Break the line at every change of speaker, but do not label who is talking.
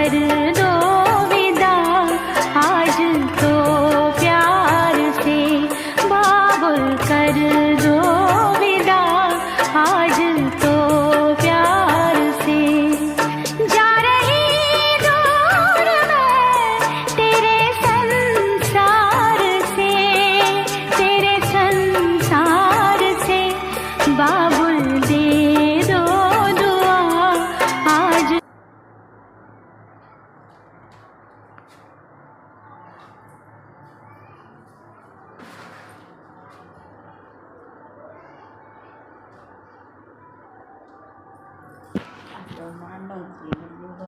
कर दो विदा आज तो प्यार से, बाबुल कर दो विदा आज तो प्यार से। जा रही दूर मैं तेरे संसार से, तेरे संसार से, बाबुल दे दो दुआ आज।
માનવજી